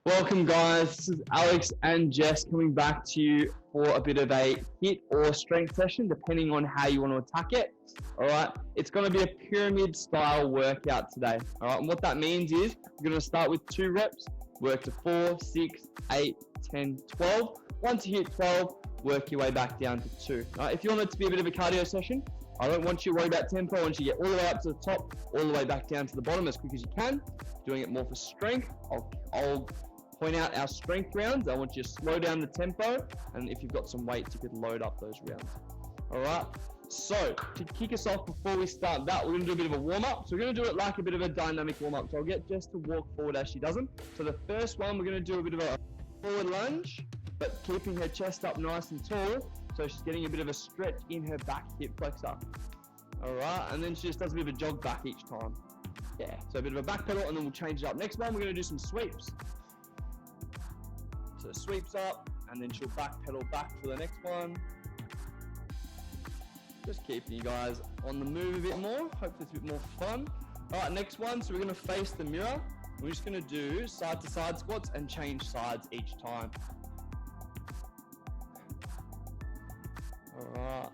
Welcome guys, this is Alex and Jess coming back to you for a bit of a HIIT or strength session depending on how you want to attack it. Alright, it's going to be a pyramid style workout today. Alright, and what that means is you're going to start with 2 reps, work to 4, 6, 8, 10, 12. Once you hit 12, work your way back down to 2. Alright, if you want it to be a bit of a cardio session, I don't want you to worry about tempo. I want you to get all the way up to the top, all the way back down to the bottom as quick as you can. Doing it more for strength. I'll point out our strength rounds. I want you to slow down the tempo, and if you've got some weights, you could load up those rounds. All right. So to kick us off before we start that, we're going to do a bit of a warm-up. So we're going to do it like a bit of a dynamic warm-up. So I'll get Jess to walk forward as she does them. So the first one, we're going to do a bit of a forward lunge, but keeping her chest up nice and tall. So she's getting a bit of a stretch in her back hip flexor. All right. And then she just does a bit of a jog back each time. Yeah. So a bit of a back pedal, and then we'll change it up. Next one, we're going to do some sweeps. So sweeps up, and then she'll back pedal back for the next one. Just keeping you guys on the move a bit more. Hopefully it's a bit more fun. All right, next one. So we're going to face the mirror. We're just going to do side to side squats and change sides each time. All right.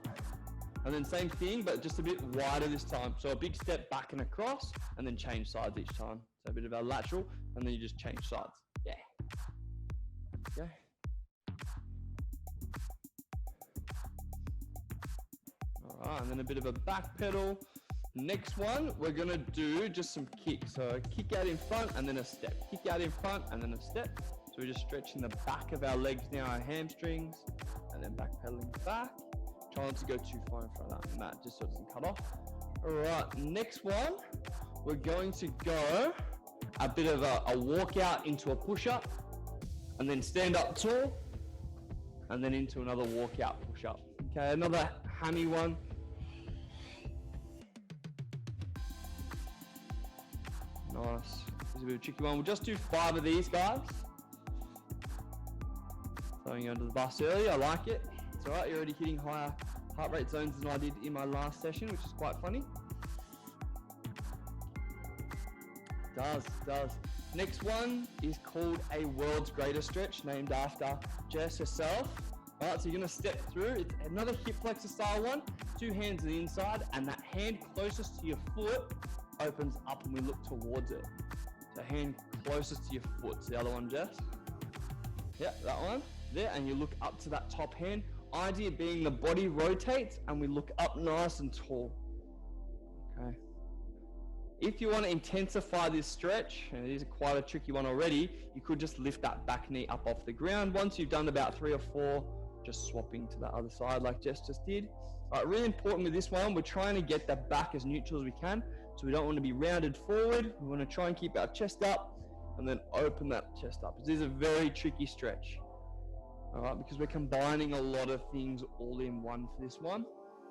And then same thing, but just a bit wider this time. So a big step back and across, and then change sides each time. So a bit of a lateral, and then you just change sides. Yeah. Okay. All right, and then a bit of a back pedal. Next one, we're gonna do just some kicks. So a kick out in front and then a step. Kick out in front and then a step. So we're just stretching the back of our legs now, our hamstrings, and then back pedaling back. Try not to go too far in front of that mat, just so it doesn't cut off. All right, next one, we're going to go a bit of a walk out into a push up, and then stand up tall, and then into another walkout push up. Okay, another hammy one. Nice. This is a bit of a tricky one. We'll just do 5 of these, guys. Throwing you under the bus early, I like it. It's all right, you're already hitting higher heart rate zones than I did in my last session, which is quite funny. Does. Next one is called a world's greatest stretch, named after Jess herself. All right, so you're gonna step through. It's another hip flexor style one. 2 hands to the inside, and that hand closest to your foot opens up and we look towards it. So hand closest to your foot's the other one, Jess. Yeah, that one. There, and you look up to that top hand. Idea being the body rotates and we look up nice and tall. Okay. If you want to intensify this stretch, and it is quite a tricky one already, you could just lift that back knee up off the ground. Once you've done about 3 or 4, just swapping to the other side like Jess just did. All right, really important with this one, we're trying to get the back as neutral as we can. So we don't want to be rounded forward. We want to try and keep our chest up and then open that chest up. This is a very tricky stretch. All right, because we're combining a lot of things all in one for this one.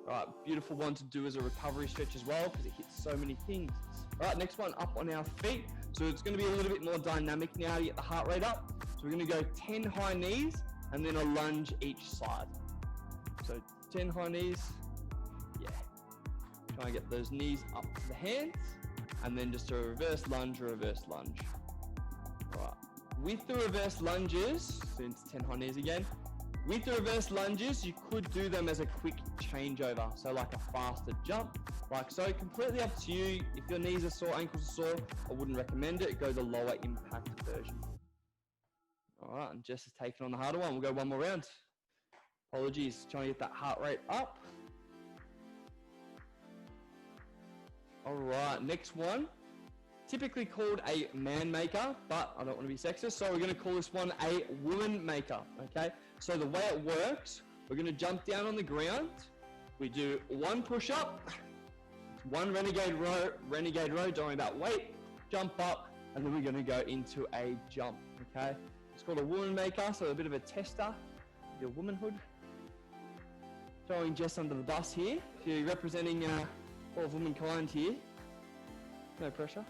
All right, beautiful one to do as a recovery stretch as well because it hits so many things. All right, next one up on our feet. So it's going to be a little bit more dynamic now to get the heart rate up. So we're going to go 10 high knees and then a lunge each side. So 10 high knees, yeah. Try and get those knees up to the hands and then just a reverse lunge. All right. With the reverse lunges, since 10 high knees again, with the reverse lunges, you could do them as a quick changeover. So like a faster jump, like so. Completely up to you. If your knees are sore, ankles are sore, I wouldn't recommend it. Go the lower impact version. All right, and Jess is taking on the harder one. We'll go one more round. Apologies, trying to get that heart rate up. All right, next one. Typically called a man maker, but I don't want to be sexist, so we're going to call this one a woman maker, okay? So the way it works, we're going to jump down on the ground. We do 1 push-up, 1 renegade row, don't worry about weight, jump up, and then we're going to go into a jump, okay? It's called a woman maker, so a bit of a tester of your womanhood. Throwing Jess under the bus here. If you're representing all of womankind here, no pressure.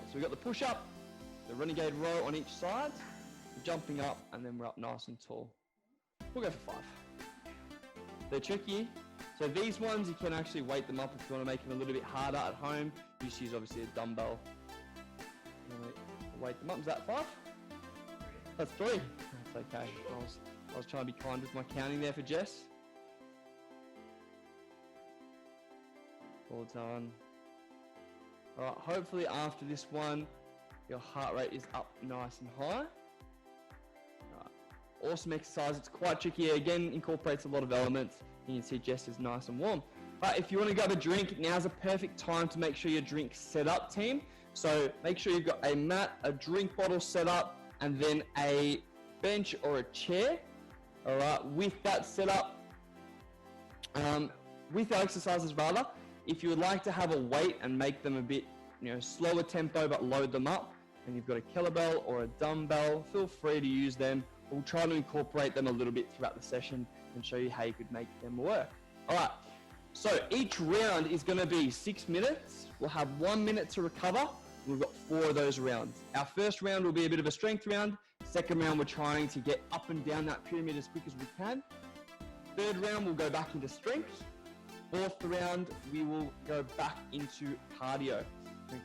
So we've got the push-up, the renegade row on each side, jumping up, and then we're up nice and tall. We'll go for 5. They're tricky, So these ones, you can actually weight them up if you want to make them a little bit harder at home. You just use obviously a dumbbell. Weight them up. Is that 5? That's 3. That's okay. I was trying to be kind with my counting there for Jess. Well done. All right, hopefully after this one, your heart rate is up nice and high. Awesome exercise. It's quite tricky. Again, incorporates a lot of elements. You can see Jess is nice and warm. But if you want to grab a drink, now's a perfect time to make sure your drink's set up, team. So make sure you've got a mat, a drink bottle set up, and then a bench or a chair. All right, with that set up, with our exercises rather, if you would like to have a weight and make them a bit, slower tempo, but load them up, and you've got a kettlebell or a dumbbell, feel free to use them. We'll try to incorporate them a little bit throughout the session and show you how you could make them work. All right, so each round is going to be 6 minutes. We'll have 1 minute to recover. We've got 4 of those rounds. Our first round will be a bit of a strength round. Second round, we're trying to get up and down that pyramid as quick as we can. Third round, we'll go back into strength. Fourth round, we will go back into cardio.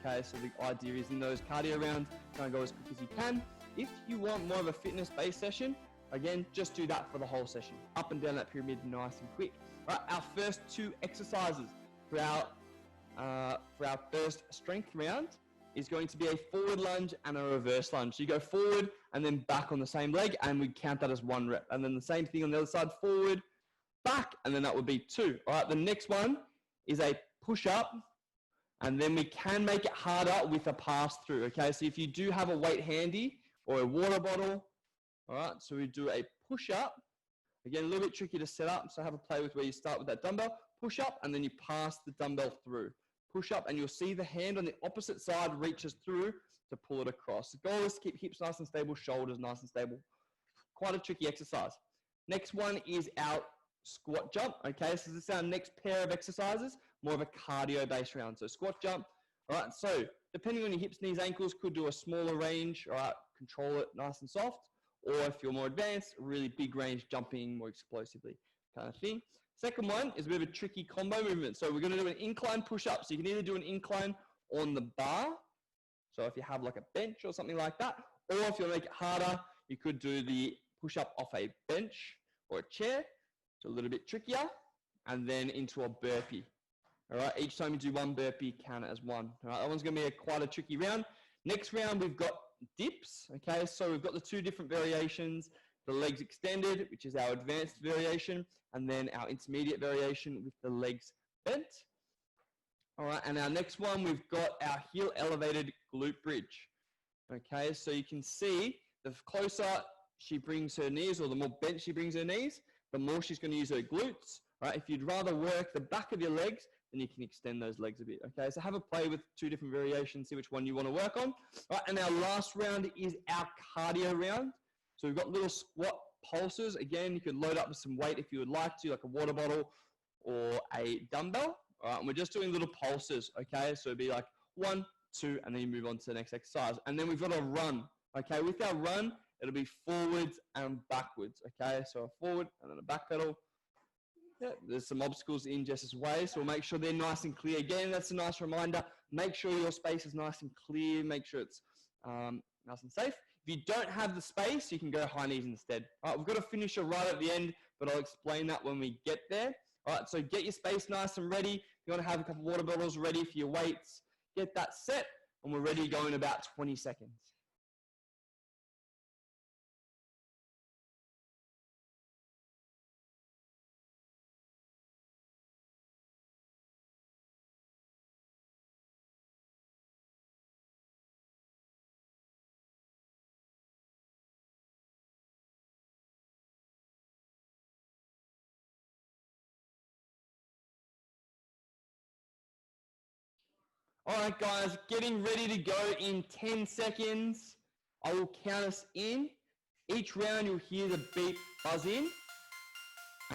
Okay, so the idea is in those cardio rounds, try and go as quick as you can. If you want more of a fitness-based session, again, just do that for the whole session. Up and down that pyramid, nice and quick. Right, our first 2 exercises for our first strength round is going to be a forward lunge and a reverse lunge. So you go forward and then back on the same leg, and we count that as 1 rep. And then the same thing on the other side, forward, back, and then that would be 2. All right, the next one is a push-up, and then we can make it harder with a pass-through. Okay, so if you do have a weight handy or a water bottle, all right, so we do a push-up. Again, a little bit tricky to set up, so have a play with where you start with that dumbbell, push up, and then you pass the dumbbell through. Push up, and you'll see the hand on the opposite side reaches through to pull it across. The goal is to keep hips nice and stable, shoulders nice and stable. Quite a tricky exercise. Next one is our squat jump. Okay, so this is our next pair of exercises, more of a cardio-based round. So squat jump. All right, so depending on your hips, knees, ankles, could do a smaller range. All right, control it nice and soft. Or if you're more advanced, really big range, jumping more explosively kind of thing. Second one is a bit of a tricky combo movement. So we're going to do an incline push-up. So you can either do an incline on the bar. So if you have like a bench or something like that, or if you want to make it harder, you could do the push-up off a bench or a chair. It's a little bit trickier. And then into a burpee. All right, each time you do 1 burpee, count it as 1. All right, that one's going to be quite a tricky round. Next round, we've got dips. Okay, so we've got the 2 different variations. The legs extended, which is our advanced variation, and then our intermediate variation with the legs bent. All right, and our next one, we've got our heel elevated glute bridge. Okay, so you can see the closer she brings her knees, or the more bent she brings her knees, the more she's going to use her glutes. Right, if you'd rather work the back of your legs, then you can extend those legs a bit. Okay, so have a play with 2 different variations, see which one you want to work on. Right, and our last round is our cardio round. So we've got little squat pulses. Again, you could load up with some weight if you would like to, like a water bottle or a dumbbell. All right, and we're just doing little pulses. Okay, so it'd be like 1, 2, and then you move on to the next exercise. And then we've got a run. Okay, with our run, it'll be forwards and backwards. Okay, so a forward and then a back pedal. Yeah, there's some obstacles in Jess's way, so we'll make sure they're nice and clear. Again, that's a nice reminder. Make sure your space is nice and clear. Make sure it's nice and safe. If you don't have the space, you can go high knees instead. All right, we've got to finish it right at the end, but I'll explain that when we get there. All right, so get your space nice and ready. If you want to have a couple of water bottles ready for your weights, get that set, and we're ready to go in about 20 seconds. All right, guys, getting ready to go in 10 seconds. I will count us in. Each round, you'll hear the beep buzz in.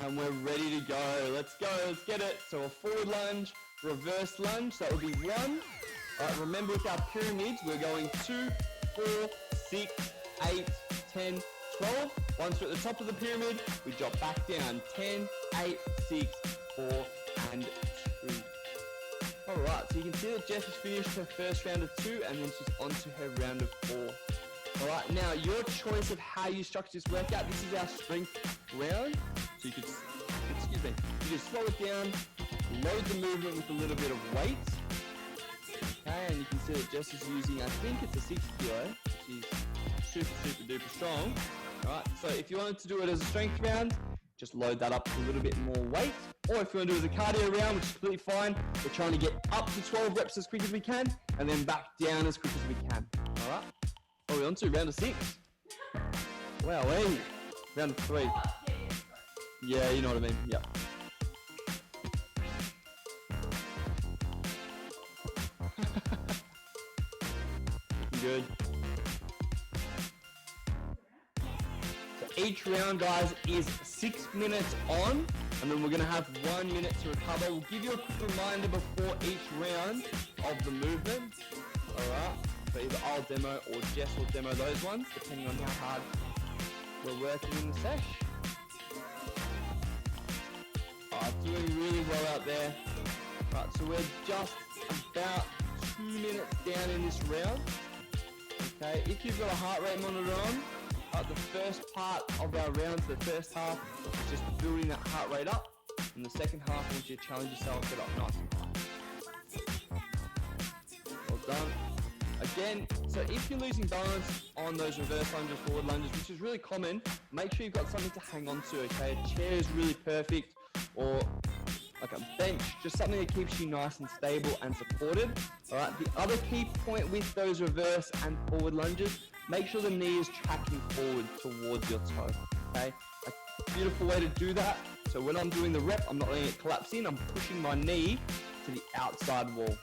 And we're ready to go. Let's go. Let's get it. So a forward lunge, reverse lunge. That will be 1. All right, remember with our pyramids, we're going 2, 4, 6, 8, 10, 12. Once we're at the top of the pyramid, we drop back down. 10, 8, 6, 4, and 2. Alright, so you can see that Jess has finished her first round of 2, and then she's on to her round of 4. Alright, now your choice of how you structure this workout. This is our strength round. So you could, you can slow it down, load the movement with a little bit of weight. Okay, and you can see that Jess is using, I think it's a 6 kilo, which is super duper strong. Alright, so if you wanted to do it as a strength round, just load that up with a little bit more weight. Or if you want to do it as a cardio round, which is completely fine, we're trying to get up to 12 reps as quick as we can, and then back down as quick as we can. Alright? What are we on to? Round of 6? Wow, hey. Round of 3. Yeah, you know what I mean. Yep. Looking good. So each round, guys, is 6 minutes on, and then we're going to have 1 minute to recover. We'll give you a quick reminder before each round of the movement. Alright? So either I'll demo or Jess will demo those ones, depending on how hard we're working in the sesh. Alright, doing really well out there. Right, so we're just about 2 minutes down in this round. Okay, if you've got a heart rate monitor on, the first part of our round, the first half, is just building that heart rate up. And the second half, once you challenge yourself, get up nice and high. Well done. Again, so if you're losing balance on those reverse lunges, forward lunges, which is really common, make sure you've got something to hang on to, okay? A chair is really perfect, or like a bench, just something that keeps you nice and stable and supported. All right, the other key point with those reverse and forward lunges, make sure the knee is tracking forward towards your toe, okay? A beautiful way to do that, so when I'm doing the rep, I'm not letting it collapse in, I'm pushing my knee to the outside wall.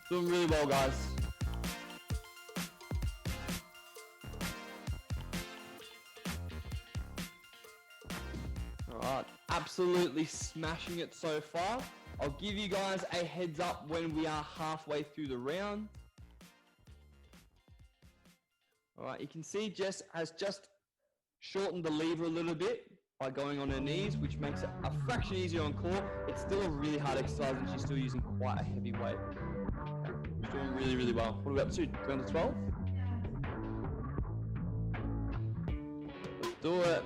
Doing really well, guys. Alright, absolutely smashing it so far. I'll give you guys a heads up when we are halfway through the round. Alright, you can see Jess has just shortened the lever a little bit by going on her knees, which makes it a fraction easier on core. It's still a really hard exercise and she's still using quite a heavy weight. She's doing really, really well. What are we up to? Round of 12? Let's do it.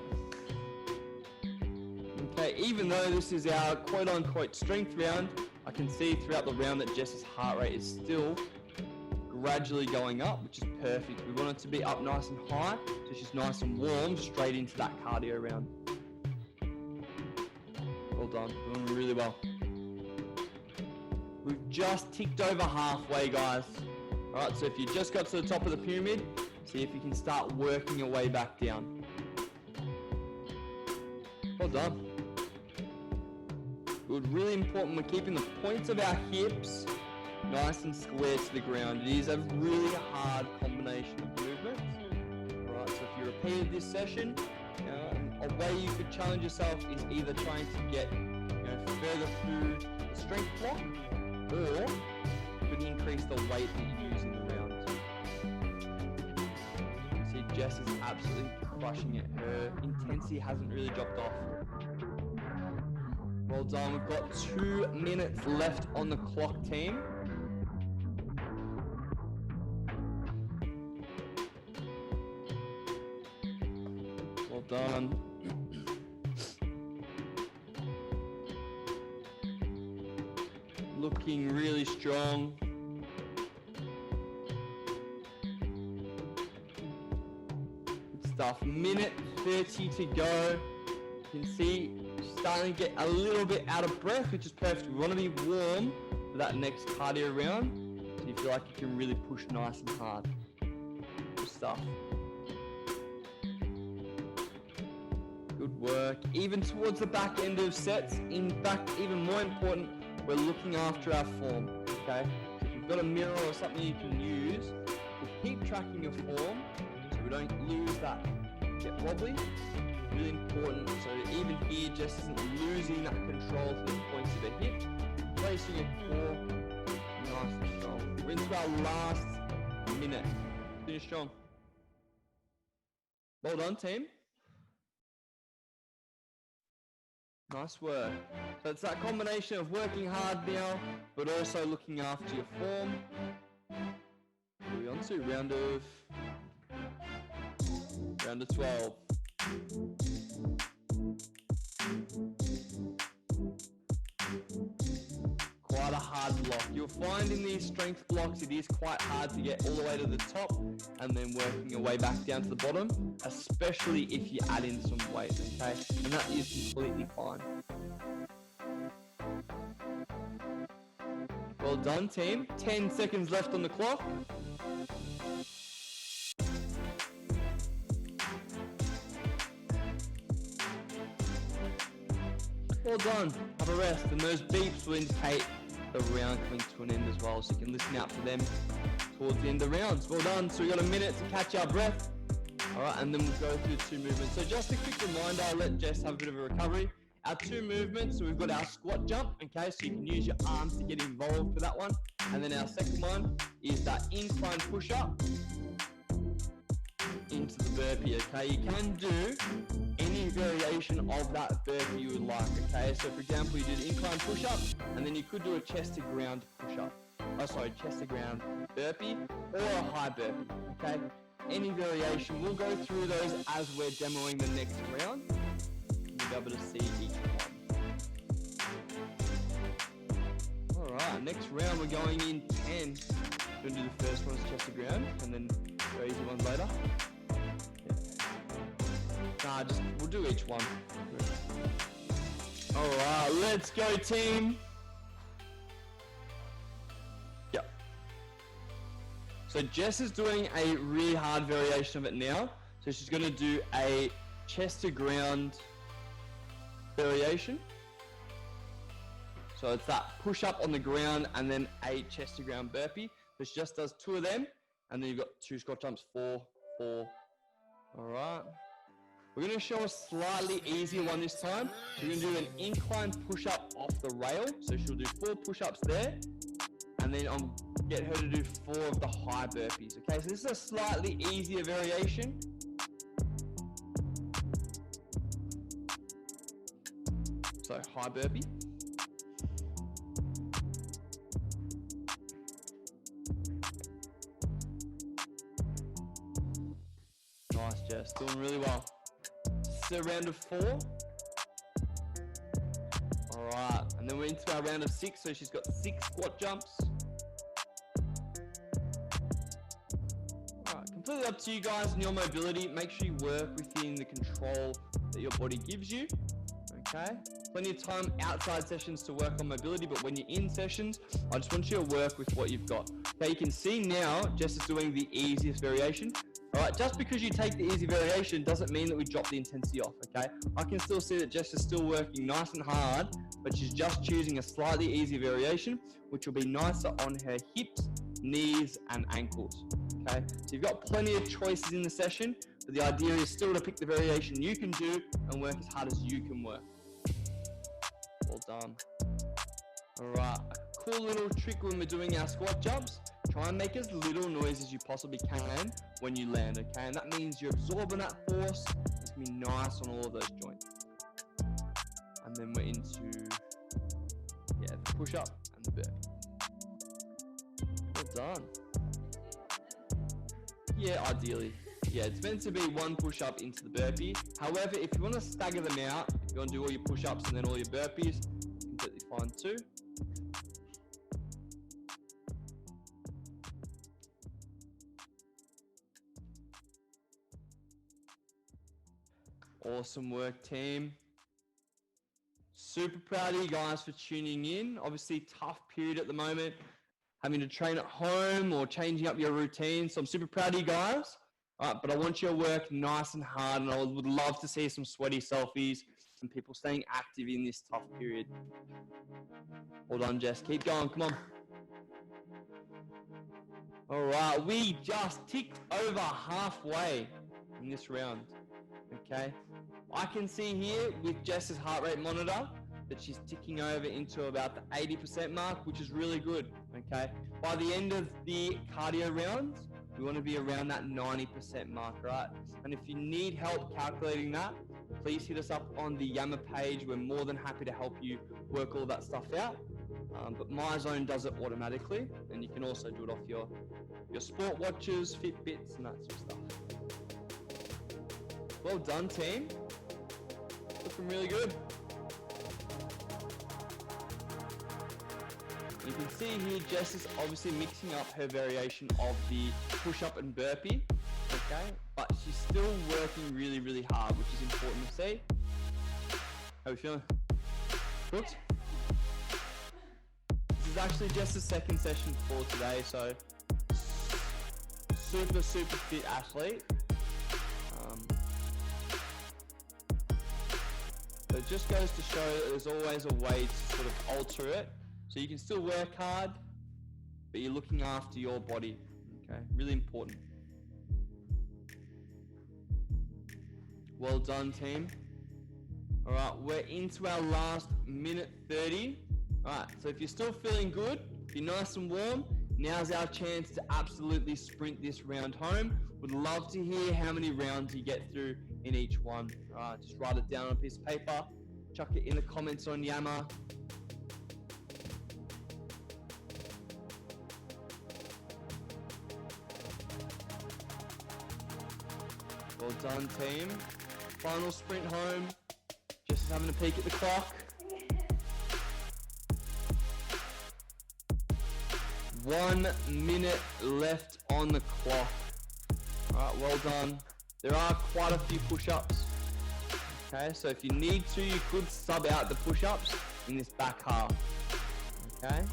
Okay, even though this is our quote-unquote strength round, I can see throughout the round that Jess's heart rate is still gradually going up, which is perfect. We want it to be up nice and high, so she's nice and warm straight into that cardio round. Well done, doing really well. We've just ticked over halfway, guys. All right, so if you just got to the top of the pyramid, see if you can start working your way back down. Well done. Good, really important, we're keeping the points of our hips nice and square to the ground. It is a really hard combination of movements. Alright, so if you repeated this session, a way you could challenge yourself is either trying to get further through the strength block, or you could increase the weight that you use in the round. You see Jess is absolutely crushing it. Her intensity hasn't really dropped off. Well done. We've got 2 minutes left on the clock, team. Well done. Looking really strong. Good stuff. Minute 30 to go. You can see starting to get a little bit out of breath, which is perfect. We want to be warm for that next cardio round, so you feel like you can really push nice and hard. Good stuff. Good work. Even towards the back end of sets, in fact, even more important, we're looking after our form, okay? So if you've got a mirror or something you can use to keep tracking your form, so we don't lose that, get wobbly. Really important, so even here Jess isn't losing that control to the points of the hip, placing your core nice and strong. We're into our last minute. Finish strong. Well done, team. Nice work. So it's that combination of working hard now, but also looking after your form. Moving on to round of 12. Quite a hard block. You'll find in these strength blocks it is quite hard to get all the way to the top and then working your way back down to the bottom, especially if you add in some weight, okay? And that is completely fine. Well done, team. 10 seconds left on the clock. Well done. Have a rest, and those beeps will indicate the round coming to an end as well, so you can listen out for them towards the end of the rounds. Well done. So we've got a minute to catch our breath. All right, and then we'll go through 2 movements. So just a quick reminder, I'll let Jess have a bit of a recovery. Our 2 movements, so we've got our squat jump, okay, so you can use your arms to get involved for that one. And then our second one is that incline push-up into the burpee, okay? You can do any variation of that burpee you would like, okay? So for example, you do the incline push-up, and then you could do a chest to ground push-up. Chest to ground burpee, or a high burpee, okay? Any variation, we'll go through those as we're demoing the next round. You'll be able to see each one. Alright, next round we're going in 10. We're going to do the first one as chest to ground, and then go easy ones later. Nah, we'll do each one. Alright, let's go, team. Yep. So Jess is doing a really hard variation of it now. So she's going to do a chest to ground variation. So it's that push up on the ground and then a chest to ground burpee. So she just does 2 of them, and then you've got 2 squat jumps, 4, 4. Alright. We're going to show a slightly easier one this time. So we're going to do an incline push-up off the rail. So she'll do 4 push-ups there. And then I'll get her to do 4 of the high burpees. Okay, so this is a slightly easier variation. So high burpee. Nice, Jess. Doing really well. So round of 4. Alright, and then we're into our round of 6, so she's got 6 squat jumps. Alright, completely up to you guys and your mobility. Make sure you work within the control that your body gives you. Okay? Plenty of time outside sessions to work on mobility, but when you're in sessions, I just want you to work with what you've got. Okay, you can see now Jess is doing the easiest variation. Alright, just because you take the easy variation doesn't mean that we drop the intensity off, okay? I can still see that Jess is still working nice and hard, but she's just choosing a slightly easier variation, which will be nicer on her hips, knees, and ankles, okay? So you've got plenty of choices in the session, but the idea is still to pick the variation you can do and work as hard as you can work. Well done. Alright, a cool little trick when we're doing our squat jumps. Try and make as little noise as you possibly can when you land, okay? And that means you're absorbing that force. It's going to be nice on all of those joints. And then we're into, the push-up and the burpee. Well done. Yeah, ideally. Yeah, it's meant to be 1 push-up into the burpee. However, if you want to stagger them out, if you want to do all your push-ups and then all your burpees, completely fine too. Awesome work, team. Super proud of you guys for tuning in. Obviously, tough period at the moment, having to train at home or changing up your routine. So I'm super proud of you guys. But I want you to work nice and hard, and I would love to see some sweaty selfies, some people staying active in this tough period. Well done, Jess. Keep going. Come on. All right, we just ticked over halfway in this round. Okay, I can see here with Jess's heart rate monitor that she's ticking over into about the 80% mark, which is really good. Okay, by the end of the cardio rounds, You want to be around that 90% mark, right? And if you need help calculating that, please hit us up on the Yammer page. We're more than happy to help you work all that stuff out. But MyZone does it automatically, and you can also do it off your sport watches, Fitbits, and that sort of stuff. Well done, team. Looking really good. You can see here, Jess is obviously mixing up her variation of the push-up and burpee, okay? But she's still working really, really hard, which is important to see. How are we feeling? Cooked? This is actually Jess's second session for today, so super, super fit athlete. So it just goes to show that there's always a way to sort of alter it. So you can still work hard, but you're looking after your body, okay? Really important. Well done, team. All right, we're into our last minute 30. All right, so if you're still feeling good, be nice and warm, now's our chance to absolutely sprint this round home. Would love to hear how many rounds you get through in each one. All right, just write it down on a piece of paper, chuck it in the comments on Yammer. Well done, team. Final sprint home. Just having a peek at the clock. 1 minute left on the clock. All right, well done. There are quite a few push-ups. Okay, so if you need to, you could sub out the push-ups in this back half. Okay.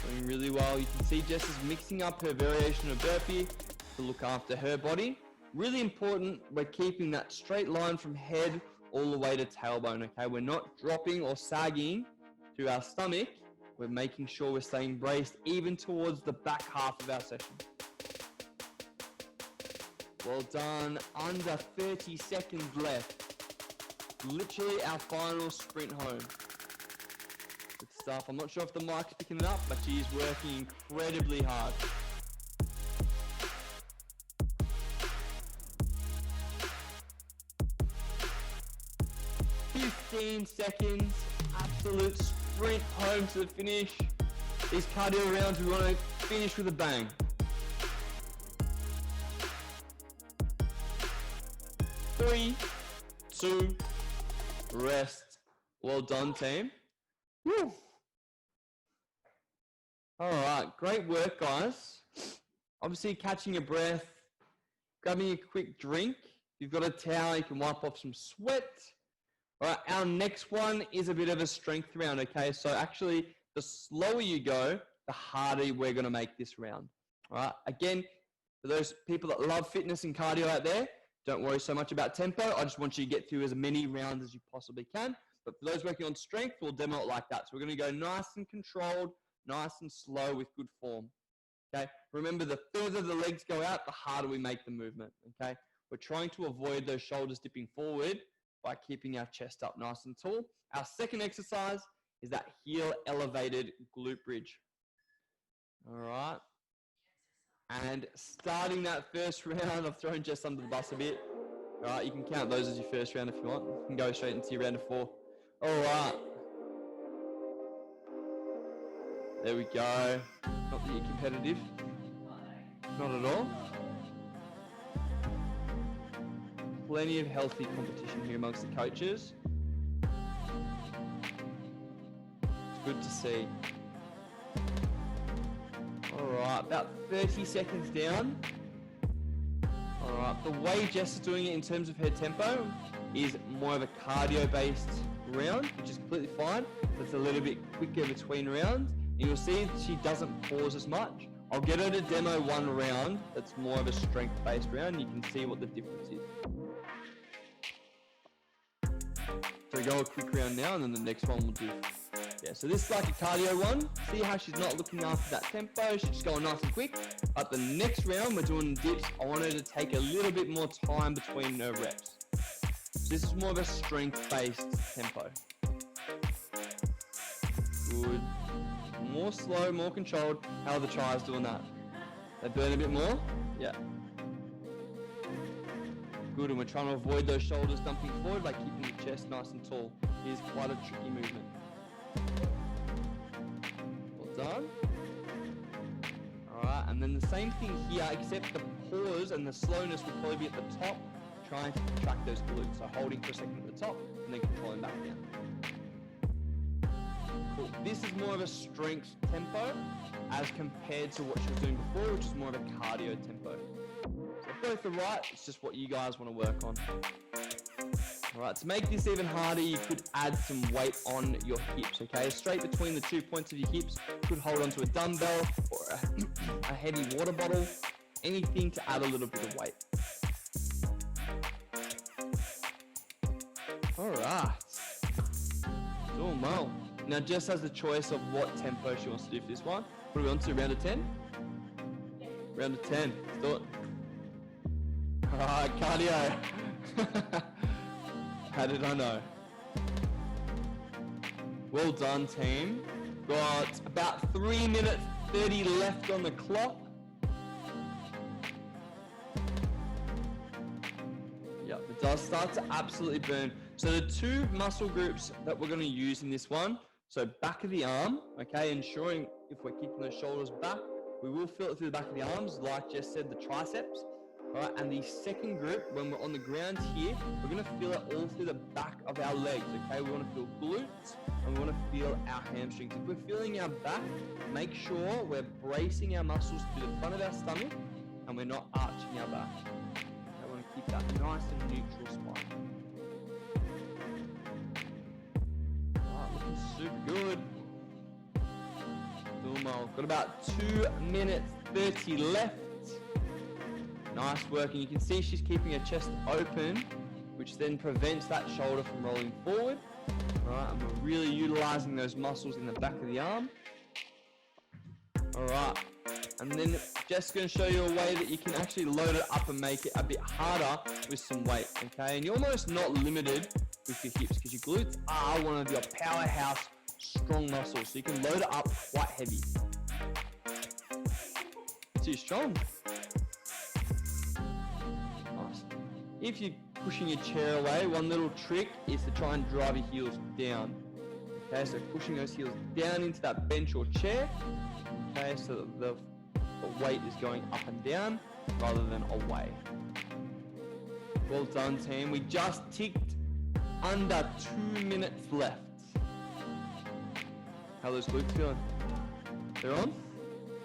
Doing really well. You can see Jess is mixing up her variation of burpee to look after her body. Really important, we're keeping that straight line from head all the way to tailbone, okay? We're not dropping or sagging to our stomach. We're making sure we're staying braced even towards the back half of our session. Well done. Under 30 seconds left. Literally our final sprint home. Good stuff. I'm not sure if the mic's picking it up, but she is working incredibly hard. 15 seconds, absolute sprint home to the finish. These cardio rounds, we want to finish with a bang. 3, 2, rest. Well done, team. Woo. All right, great work, guys. Obviously, catching your breath, grabbing a quick drink. If you've got a towel, you can wipe off some sweat. All right, our next one is a bit of a strength round, okay? So actually, the slower you go, the harder we're going to make this round. All right, again, for those people that love fitness and cardio out there, don't worry so much about tempo. I just want you to get through as many rounds as you possibly can. But for those working on strength, we'll demo it like that. So we're going to go nice and controlled, nice and slow with good form. Okay, remember, the further the legs go out, the harder we make the movement. Okay, we're trying to avoid those shoulders dipping forward by keeping our chest up nice and tall. Our second exercise is that heel elevated glute bridge. All right. And starting that first round, I've thrown Jess under the bus a bit. All right, you can count those as your first round if you want. You can go straight into your round of 4. All right. There we go. Not that you're competitive. Not at all. Plenty of healthy competition here amongst the coaches. It's good to see. All right, about 30 seconds down. All right, the way Jess is doing it in terms of her tempo is more of a cardio-based round, which is completely fine. It's a little bit quicker between rounds. And you'll see she doesn't pause as much. I'll get her to demo one round that's more of a strength-based round. You can see what the difference is. So we go a quick round now, and then the next one we'll do. Yeah, so this is like a cardio one. See how she's not looking after that tempo. She's just going nice and quick. But the next round, we're doing dips. I want her to take a little bit more time between her reps. So this is more of a strength-based tempo. Good. More slow, more controlled. How are the tries doing that? They burn a bit more? Yeah. Good, and we're trying to avoid those shoulders dumping forward by keeping the chest nice and tall. It is quite a tricky movement. Well done. Alright, and then the same thing here, except the pause and the slowness will probably be at the top, trying to contract those glutes. So holding for a second at the top, and then controlling back down. Cool. This is more of a strength tempo as compared to what she was doing before, which is more of a cardio tempo. So both are right, it's just what you guys want to work on. Alright, to make this even harder, you could add some weight on your hips, okay? Straight between the 2 points of your hips, you could hold onto a dumbbell or a heavy water bottle, anything to add a little bit of weight. Alright. Doing well. Now Jess has the choice of what tempo she wants to do for this one. What are we on to, round of 10? Round of 10, let's do it. Alright, cardio. How did I know? Well done, team. Got about 3 minutes 30 left on the clock. Yep, it does start to absolutely burn. So the 2 muscle groups that we're going to use in this one, so back of the arm, okay, ensuring if we're keeping those shoulders back, we will feel it through the back of the arms, like Jess said, the triceps. All right, and the second group, when we're on the ground here, we're going to feel it all through the back of our legs, okay? We want to feel glutes, and we want to feel our hamstrings. If we're feeling our back, make sure we're bracing our muscles through the front of our stomach, and we're not arching our back. Okay, we want to keep that nice and neutral spine. All right, looking super good. Doing well. Got about 2 minutes 30 left. Nice work, and you can see she's keeping her chest open, which then prevents that shoulder from rolling forward. All right, and we're really utilizing those muscles in the back of the arm. All right, and then Jess is going to show you a way that you can actually load it up and make it a bit harder with some weight, okay? And you're almost not limited with your hips because your glutes are one of your powerhouse strong muscles, so you can load it up quite heavy. Too strong. If you're pushing your chair away, one little trick is to try and drive your heels down. Okay, so pushing those heels down into that bench or chair. Okay, so that the weight is going up and down rather than away. Well done, team. We just ticked under 2 minutes left. How are those glutes feeling? They're on?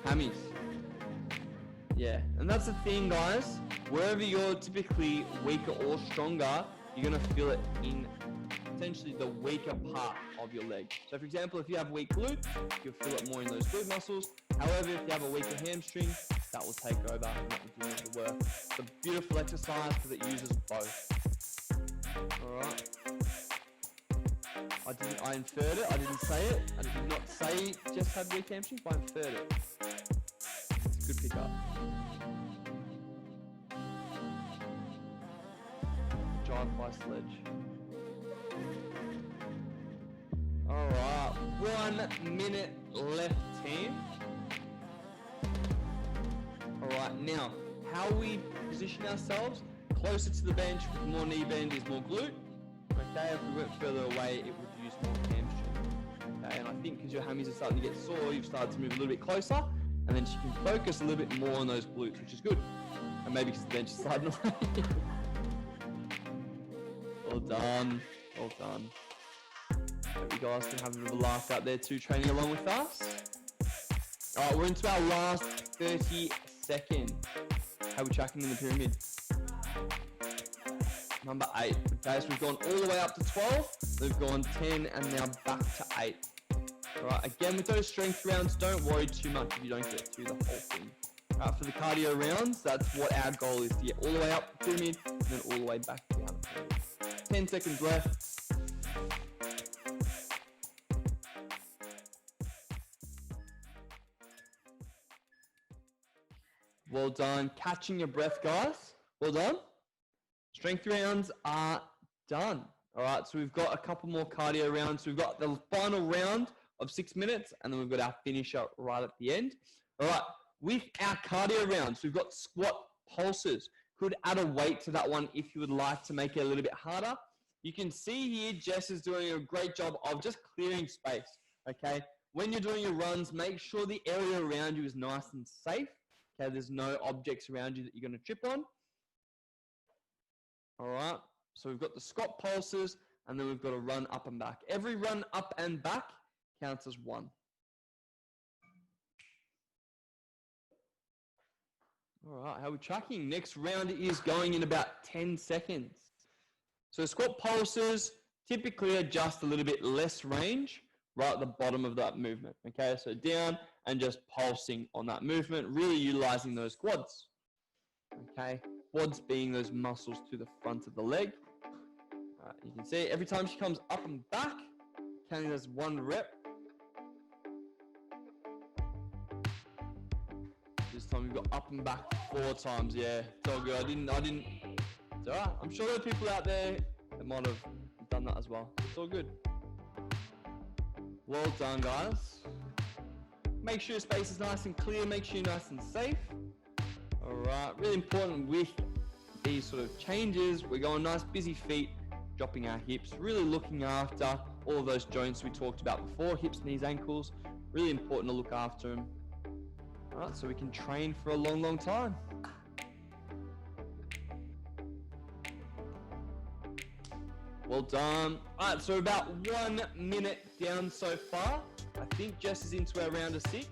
Hammies. Yeah, and that's the thing, guys. Wherever you're typically weaker or stronger, you're going to feel it in potentially the weaker part of your leg. So for example, if you have weak glutes, you'll feel it more in those glute muscles. However, if you have a weaker hamstring, that will take over and that will do the work. It's a beautiful exercise because it uses both. All right. I inferred it. I didn't say it. I did not say Jess had weak hamstrings, but I inferred it. It's a good pickup. Drive by sledge. All right, 1 minute left, team. All right, now how we position ourselves closer to the bench with more knee bend is more glute. Okay, if we went further away, it would use more hamstring. Okay, and I think because your hammies are starting to get sore, you've started to move a little bit closer, and then she can focus a little bit more on those glutes, which is good. And maybe because the bench is sliding away. Well done. Well done. Hope you guys can have a bit of a laugh out there too, training along with us. All right, we're into our last 30 seconds. How are we tracking in the pyramid? Number 8. Okay, so we've gone all the way up to 12. We've gone 10 and now back to 8. All right, again, with those strength rounds, don't worry too much if you don't get through the whole thing. All right, for the cardio rounds, that's what our goal is, to get all the way up the pyramid and then all the way back down the pyramid. 10 seconds left. Well done. Catching your breath, guys. Well done. Strength rounds are done. All right, so we've got a couple more cardio rounds. So we've got the final round of 6 minutes, and then we've got our finisher right at the end. All right, with our cardio rounds, we've got squat pulses. Could add a weight to that one if you would like to make it a little bit harder. You can see here, Jess is doing a great job of just clearing space, okay? When you're doing your runs, make sure the area around you is nice and safe, okay? There's no objects around you that you're gonna trip on. All right, so we've got the squat pulses, and then we've got a run up and back. Every run up and back counts as one. All right, how are we tracking? Next round is going in about 10 seconds. So squat pulses typically are just a little bit less range right at the bottom of that movement, okay? So down and just pulsing on that movement, really utilizing those quads, okay? Quads being those muscles to the front of the leg. You can see every time she comes up and back, counting as one rep. This time we've got up and back 4 times. Yeah, it's all good. I didn't. It's all right. I'm sure there are people out there that might have done that as well. It's all good. Well done, guys. Make sure your space is nice and clear. Make sure you're nice and safe. All right. Really important with these sort of changes. We're going nice, busy feet, dropping our hips, really looking after all of those joints we talked about before, hips, knees, ankles. Really important to look after them. All right, so we can train for a long, long time. Well done. All right, so about 1 minute down so far. I think Jess is into our round of 6.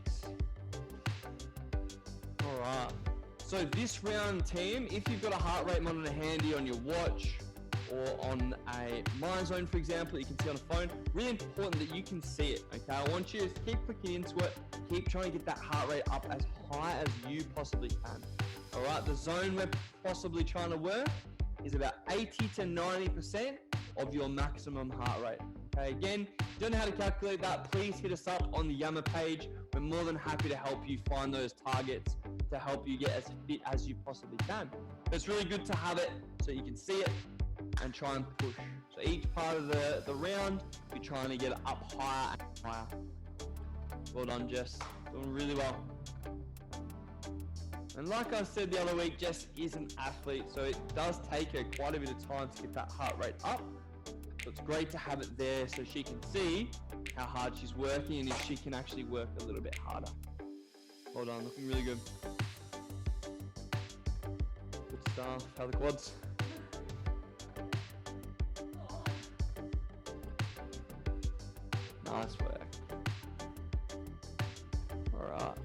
All right. So this round, team, if you've got a heart rate monitor handy on your watch or on a MyZone, for example, you can see on a phone, really important that you can see it, okay? I want you to keep clicking into it, keep trying to get that heart rate up as high as you possibly can. All right, the zone we're possibly trying to work is about 80 to 90% of your maximum heart rate. Okay, again, if you don't know how to calculate that, please hit us up on the Yammer page. We're more than happy to help you find those targets to help you get as fit as you possibly can. But it's really good to have it so you can see it and try and push. So each part of the round, you're trying to get it up higher and higher. Well done, Jess. Doing really well. And like I said the other week, Jess is an athlete, so it does take her quite a bit of time to get that heart rate up. So it's great to have it there so she can see how hard she's working and if she can actually work a little bit harder. Well done, looking really good. Good stuff. How are the quads? Nice work. Alright.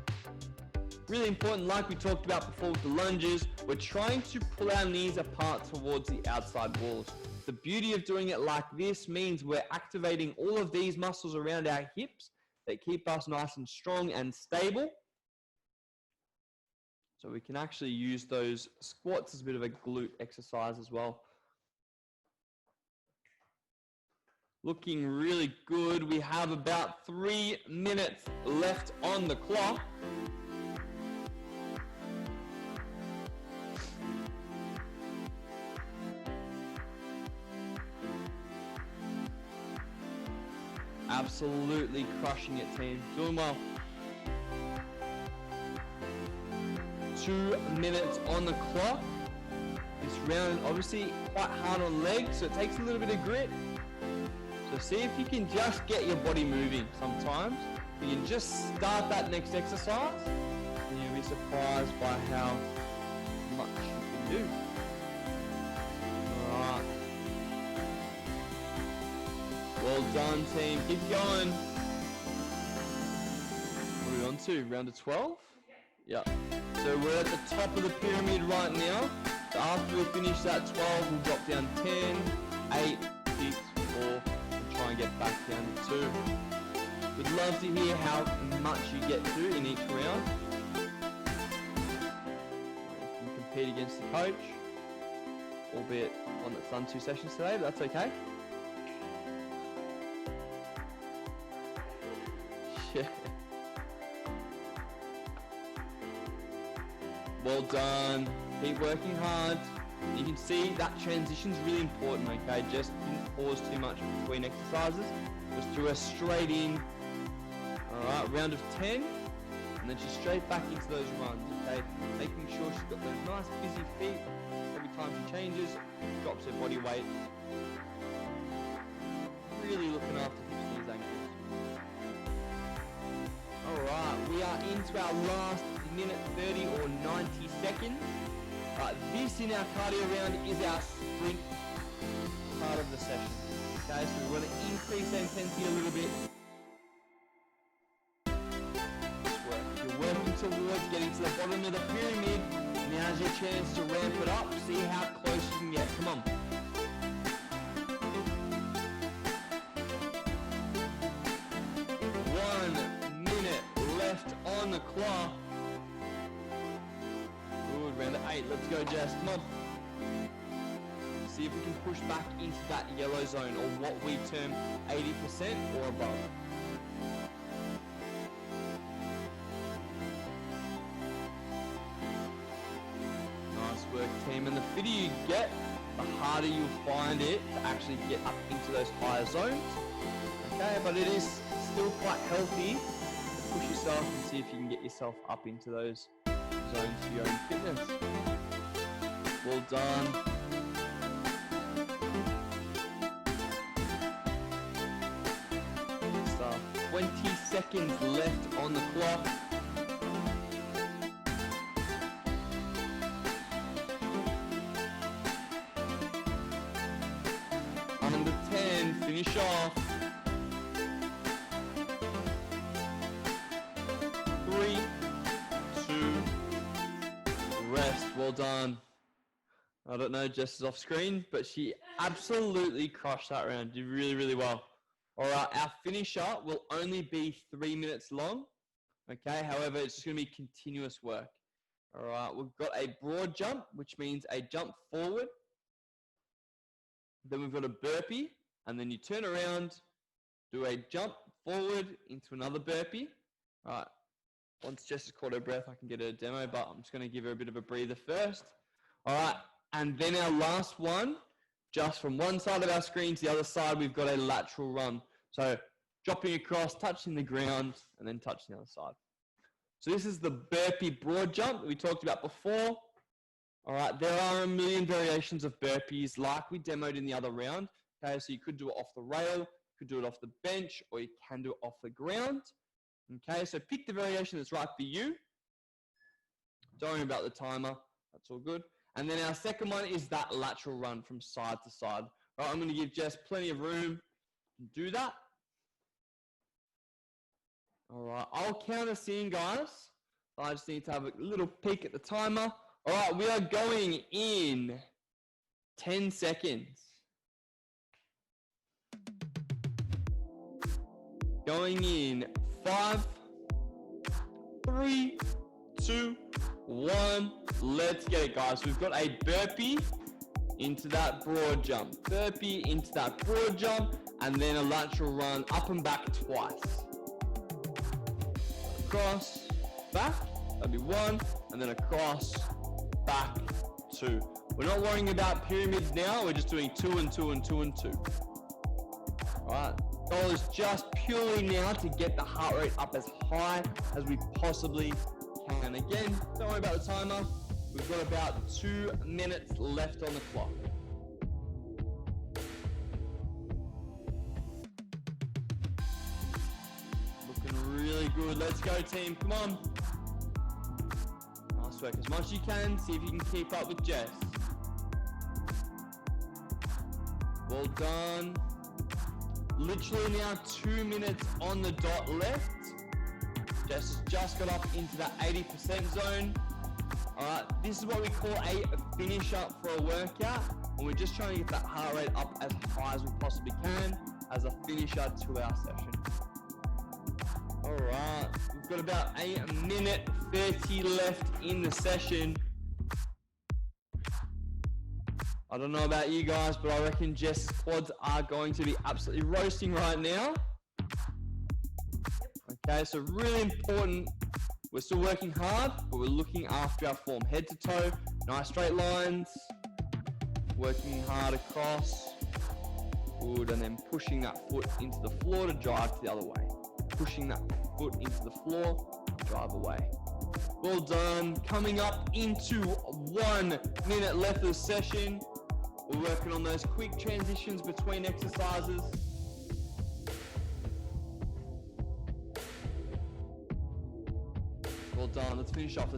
Really important, like we talked about before with the lunges, we're trying to pull our knees apart towards the outside walls. The beauty of doing it like this means we're activating all of these muscles around our hips that keep us nice and strong and stable. So we can actually use those squats as a bit of a glute exercise as well. Looking really good. We have about 3 minutes left on the clock. Absolutely crushing it, team. Doing well. 2 minutes on the clock. This round obviously quite hard on legs, so it takes a little bit of grit. So see if you can just get your body moving sometimes. You can just start that next exercise and you'll be surprised by how much you can do. All right. Well done, team. Keep going. What are we on to? Round of 12? Yep. So we're at the top of the pyramid right now. So after we finish that 12, we'll drop down 10, 8, 6, 4, and try and get back down to 2. We'd love to hear how much you get to in each round. You can compete against the coach, albeit one that's done 2 sessions today, but that's okay. Yeah. Well done. Keep working hard. You can see that transition's really important, okay? Just didn't pause too much between exercises. Just threw us straight in. All right, round of 10. And then she's straight back into those runs, okay? Making sure she's got those nice busy feet. Every time she changes, drops her body weight. Really looking after hips, knees, ankles. Alright, we are into our last minute 30 or 90 seconds. This in our cardio round is our sprint part of the session. Okay, so we want to increase the intensity a little bit. You're working towards getting to the bottom of the pyramid. Now's your chance to ramp it up. See how close you can get. Come on. On the clock. Good, round of 8. Let's go, Jess. Come on. See if we can push back into that yellow zone, or what we term 80% or above. Nice work, team. And the fitter you get, the harder you'll find it to actually get up into those higher zones. Okay, but it is still quite healthy. Push yourself and see if you can get yourself up into those zones for your own fitness. Well done. So 20 seconds left on the clock. Under 10, finish off. 3, 2, rest. Well done. I don't know, Jess is off screen, but she absolutely crushed that round. Did really, really well. All right, our finisher will only be 3 minutes long. Okay, however, it's just going to be continuous work. All right, we've got a broad jump, which means a jump forward. Then we've got a burpee, and then you turn around, do a jump forward into another burpee. All right. Once Jess has caught her breath, I can get her a demo, but I'm just going to give her a bit of a breather first. All right, and then our last one, just from one side of our screen to the other side, we've got a lateral run. So dropping across, touching the ground, and then touching the other side. So this is the burpee broad jump that we talked about before. All right, there are a million variations of burpees like we demoed in the other round. Okay, so you could do it off the rail, you could do it off the bench, or you can do it off the ground. Okay, so pick the variation that's right for you. Don't worry about the timer. That's all good. And then our second one is that lateral run from side to side. All right, I'm going to give Jess plenty of room to do that. All right, I'll count us in, guys. I just need to have a little peek at the timer. All right, we are going in 10 seconds. Going in 5, 3, 2, 1. Let's get it, guys. We've got a burpee into that broad jump. Burpee into that broad jump, and then a lateral run up and back twice. Across, back. That'd be 1, and then across, back, 2. We're not worrying about pyramids now. We're just doing 2 and 2 and 2 and 2. All right. Goal is just purely now to get the heart rate up as high as we possibly can. Again, don't worry about the timer. We've got about 2 minutes left on the clock. Looking really good. Let's go, team. Come on. Nice work. As much as you can. See if you can keep up with Jess. Well done. Literally now 2 minutes on the dot left. Jess has just got up into that 80% zone. All right, this is what we call a finish up for a workout, and we're just trying to get that heart rate up as high as we possibly can as a finisher to our session. All right, we've got about 1 minute 30 left in the session. I don't know about you guys, but I reckon Jess's quads are going to be absolutely roasting right now. Okay, so really important. We're still working hard, but we're looking after our form. Head to toe, nice straight lines. Working hard across. Good, and then pushing that foot into the floor to drive to the other way. Pushing that foot into the floor drive away. Well done. Coming up into 1 minute left of the session. We're working on those quick transitions between exercises. Well done. Let's finish off.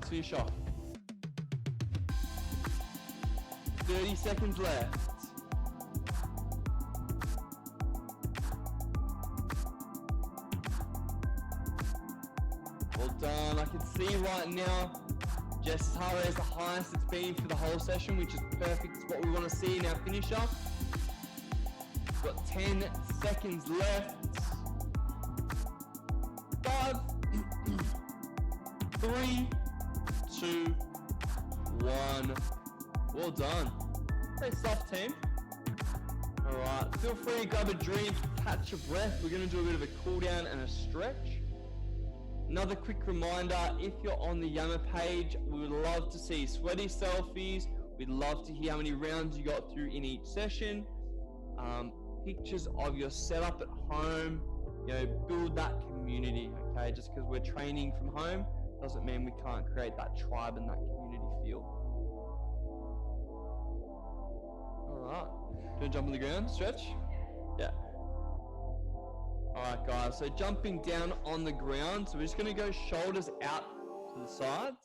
30 seconds left. Well done. I can see right now Jess's heart rate is the highest it's been for the whole session, which is perfect. It's what we want to see in our finisher. We've got 10 seconds left. 5, 3, 2, 1. Well done. Stay soft, team. All right, feel free to grab a drink, catch your breath. We're going to do a bit of a cool down and a stretch. Another quick reminder, if you're on the Yammer page, we would love to see sweaty selfies. We'd love to hear how many rounds you got through in each session. Pictures of your setup at home. Build that community, okay? Just because we're training from home doesn't mean we can't create that tribe and that community feel. All right, do you want to jump on the ground, stretch? Yeah. All right, guys, so jumping down on the ground. So we're just gonna go shoulders out to the sides.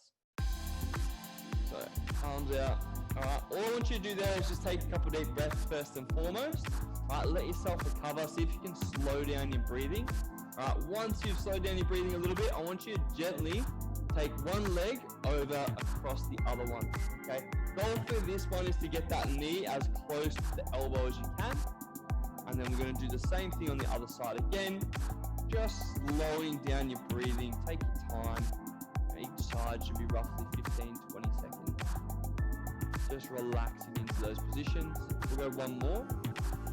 So arms out. All right, all I want you to do there is just take a couple deep breaths first and foremost. All right, let yourself recover. See if you can slow down your breathing. All right, once you've slowed down your breathing a little bit, I want you to gently take one leg over across the other one, okay? Goal for this one is to get that knee as close to the elbow as you can. And then we're going to do the same thing on the other side again, just slowing down your breathing. Take your time. Each side should be roughly 15-20 seconds. Just relaxing into those positions. We'll go one more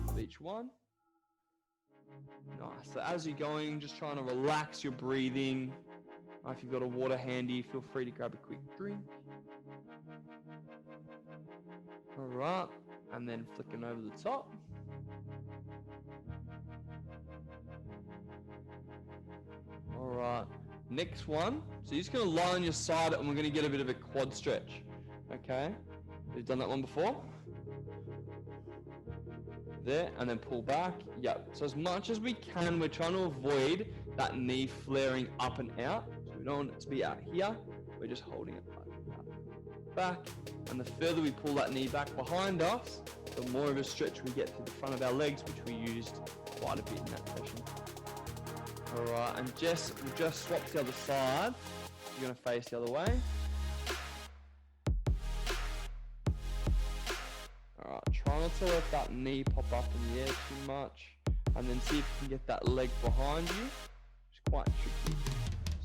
of each one. Nice. So as you're going, just trying to relax your breathing. If you've got a water handy, feel free to grab a quick drink. All right, and then flicking over the top. All right, next one. So you're just gonna lie on your side and we're gonna get a bit of a quad stretch, okay? You've done that one before? There, and then pull back. Yep, so as much as we can, we're trying to avoid that knee flaring up and out. So we don't want it to be out here. We're just holding it like back. And the further we pull that knee back behind us, the more of a stretch we get to the front of our legs, which we used quite a bit in that session. All right, and Jess will just swap to the other side. You're gonna face the other way. All right, try not to let that knee pop up in the air too much. And then see if you can get that leg behind you. It's quite tricky.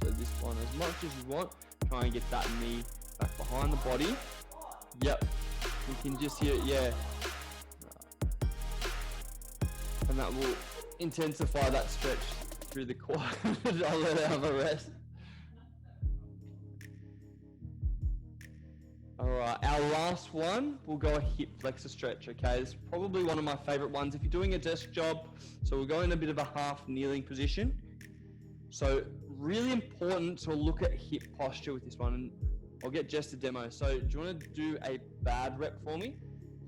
So this one, as much as you want, try and get that knee back behind the body. Yep, you can just hear it, yeah. And that will intensify that stretch through the quad. I'll let it have a rest. All right, our last one, we'll go a hip flexor stretch, okay? It's probably one of my favorite ones if you're doing a desk job. So we'll go in a bit of a half kneeling position. So really important to look at hip posture with this one. And I'll get Jess to demo. So do you want to do a bad rep for me?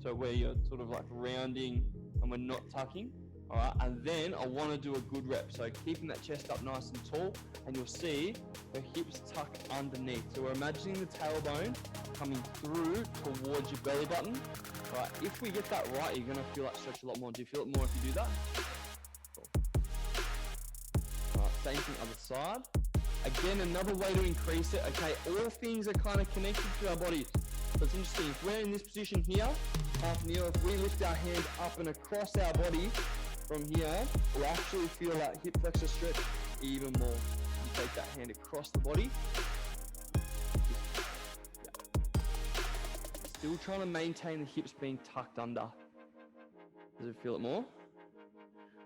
So where you're sort of like rounding and we're not tucking. All right, and then I want to do a good rep. So keeping that chest up nice and tall, and you'll see the hips tuck underneath. So we're imagining the tailbone coming through towards your belly button. All right, if we get that right, you're gonna feel that stretch a lot more. Do you feel it more if you do that? Cool. All right, same thing other side. Again, another way to increase it, okay, all things are kind of connected to our bodies. So it's interesting, if we're in this position here, half kneel, if we lift our hand up and across our body, from here, we'll actually feel that hip flexor stretch even more. You take that hand across the body. Yeah. Still trying to maintain the hips being tucked under. Does it feel it more?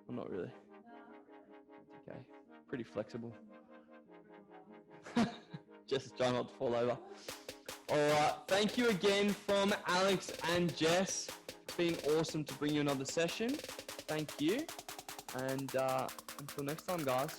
Or not really? Okay, pretty flexible. Jess is trying not to fall over. All right, thank you again from Alex and Jess. It's been awesome to bring you another session. Thank you, and until next time, guys.